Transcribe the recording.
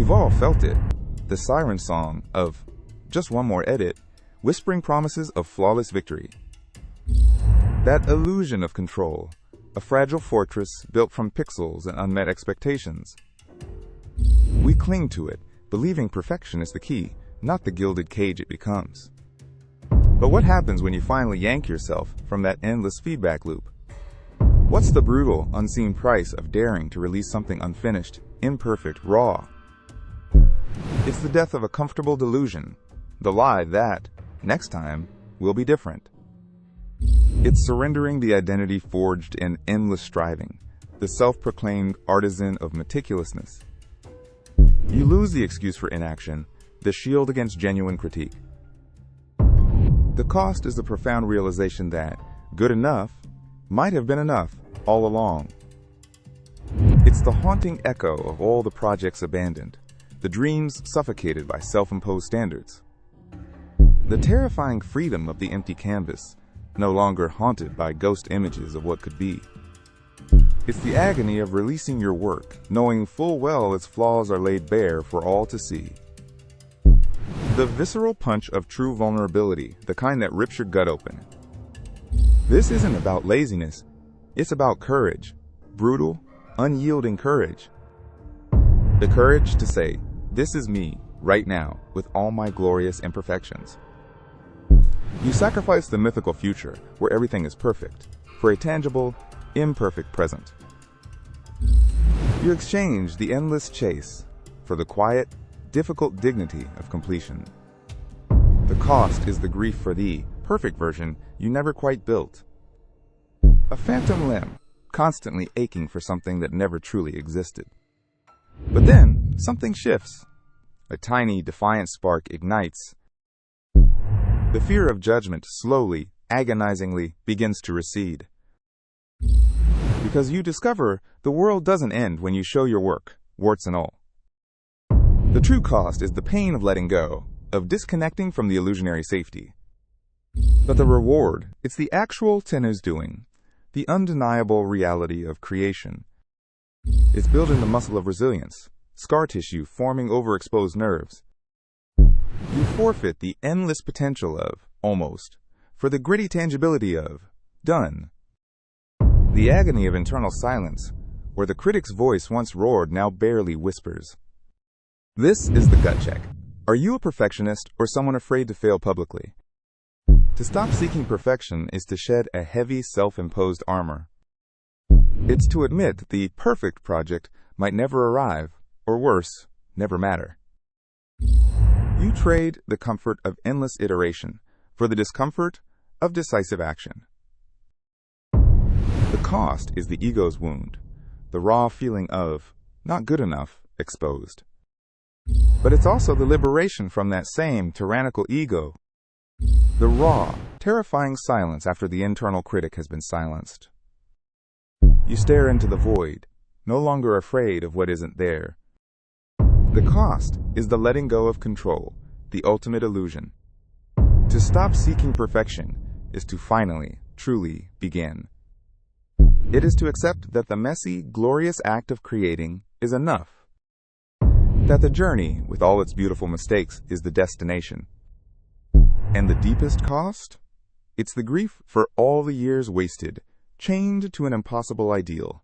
We've all felt it. The siren song of just one more edit, whispering promises of flawless victory. That illusion of control, a fragile fortress built from pixels and unmet expectations. We cling to it, believing perfection is the key, not the gilded cage it becomes. But what happens when you finally yank yourself from that endless feedback loop? What's the brutal, unseen price of daring to release something unfinished, imperfect, raw? It's the death of a comfortable delusion, the lie that, next time, will be different. It's surrendering the identity forged in endless striving, the self-proclaimed artisan of meticulousness. You lose the excuse for inaction, the shield against genuine critique. The cost is the profound realization that good enough might have been enough all along. It's the haunting echo of all the projects abandoned, the dreams suffocated by self-imposed standards. The terrifying freedom of the empty canvas, no longer haunted by ghost images of what could be. It's the agony of releasing your work, knowing full well its flaws are laid bare for all to see. The visceral punch of true vulnerability, the kind that rips your gut open. This isn't about laziness, it's about courage, brutal, unyielding courage. The courage to say, this is me, right now, with all my glorious imperfections. You sacrifice the mythical future, where everything is perfect, for a tangible, imperfect present. You exchange the endless chase for the quiet, difficult dignity of completion. The cost is the grief for the perfect version you never quite built. A phantom limb, constantly aching for something that never truly existed. But then, something shifts. A tiny, defiant spark ignites. The fear of judgment slowly, agonizingly begins to recede. Because you discover the world doesn't end when you show your work, warts and all. The true cost is the pain of letting go, of disconnecting from the illusionary safety. But the reward, it's the actual tenner's doing, the undeniable reality of creation. It's building the muscle of resilience, scar tissue forming overexposed nerves. You forfeit the endless potential of almost, for the gritty tangibility of done. The agony of internal silence, where the critic's voice once roared now barely whispers. This is the gut check. Are you a perfectionist or someone afraid to fail publicly? To stop seeking perfection is to shed a heavy self-imposed armor. It's to admit the perfect project might never arrive, or worse, never matter. You trade the comfort of endless iteration for the discomfort of decisive action. The cost is the ego's wound, the raw feeling of not good enough exposed. But it's also the liberation from that same tyrannical ego, the raw, terrifying silence after the internal critic has been silenced. You stare into the void, no longer afraid of what isn't there. The cost is the letting go of control, the ultimate illusion. To stop seeking perfection is to finally, truly begin. It is to accept that the messy, glorious act of creating is enough. That the journey, with all its beautiful mistakes, is the destination. And the deepest cost? It's the grief for all the years wasted, chained to an impossible ideal.